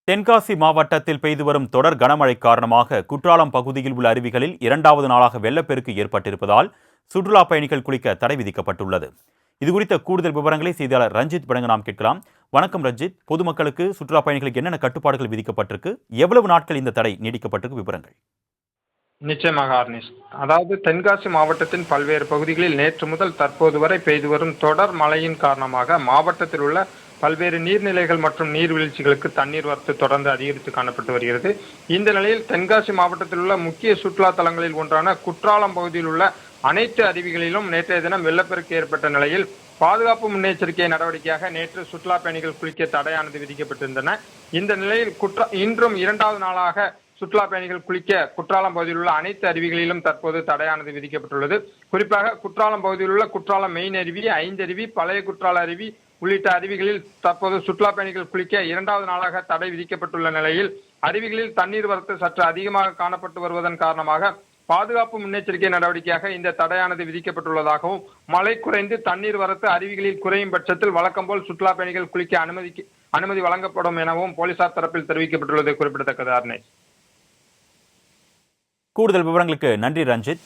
தென்காசி மாவட்டத்தில் பெய்து வரும் தொடர் கனமழை காரணமாக குற்றாலம் பகுதியில் உள்ள அருவிகளில் இரண்டாவது நாளாக வெள்ளப்பெருக்கு ஏற்பட்டிருப்பதால் சுற்றுலா பயணிகள் குளிக்க தடை விதிக்கப்பட்டுள்ளது. இதுகுறித்த கூடுதல் விவரங்களை செய்தியாளர் ரஞ்சித் வழங்க நாம் கேட்கலாம். வணக்கம் ரஞ்சித், பொதுமக்களுக்கு சுற்றுலா பயணிகளுக்கு என்னென்ன கட்டுப்பாடுகள் விதிக்கப்பட்டிருக்கு, எவ்வளவு நாட்கள் இந்த தடை நீடிக்கப்பட்டிருக்கு, விவரங்கள்? நிச்சயமாக ஆர்னிஷ். அதாவது தென்காசி மாவட்டத்தின் பல்வேறு பகுதிகளில் நேற்று முதல் தற்போது வரை பெய்து வரும் தொடர் மழையின் காரணமாக மாவட்டத்தில் உள்ள பல்வேறு நீர்நிலைகள் மற்றும் நீர்வீழ்ச்சிகளுக்கு தண்ணீர் வரத்து தொடர்ந்து அதிகரித்து காணப்பட்டு வருகிறது. இந்த நிலையில் தென்காசி மாவட்டத்தில் உள்ள முக்கிய சுற்றுலா தலங்களில் ஒன்றான குற்றாலம் பகுதியில் உள்ள அனைத்து அருவிகளிலும் நேற்றைய தினம் வெள்ளப்பெருக்கு ஏற்பட்ட நிலையில் பாதுகாப்பு முன்னெச்சரிக்கை நடவடிக்கையாக நேற்று சுற்றுலா பயணிகள் குளிக்க தடையானது விதிக்கப்பட்டிருந்தன. இந்த நிலையில் இன்றும் இரண்டாவது நாளாக சுற்றுலா பயணிகள் குளிக்க குற்றாலம் பகுதியில் உள்ள அனைத்து அருவிகளிலும் தற்போது தடையானது விதிக்கப்பட்டுள்ளது. குறிப்பாக குற்றாலம் பகுதியில் உள்ள குற்றாலம் மெயின் அருவி, ஐந்தருவி, பழைய குற்றால அருவி உள்ளிட்ட அருவிகளில் தற்போது சுற்றுலா பயணிகள் குளிக்க இரண்டாவது நாளாக தடை விதிக்கப்பட்டுள்ள நிலையில் அருவிகளில் தண்ணீர் வரத்து சற்று அதிகமாக காணப்பட்டு வருவதன் காரணமாக பாதுகாப்பு முன்னெச்சரிக்கை நடவடிக்கையாக இந்த தடையானது விதிக்கப்பட்டுள்ளதாகவும், மழை குறைந்து தண்ணீர் வரத்து அருவிகளில் குறையும் பட்சத்தில் வழக்கம் போல் சுற்றுலா பயணிகள் குளிக்க அனுமதி வழங்கப்படும் எனவும் போலீசார் தரப்பில் தெரிவிக்கப்பட்டுள்ளது குறிப்பிடத்தக்கது. கூடுதல் விவரங்களுக்கு நன்றி ரஞ்சித்.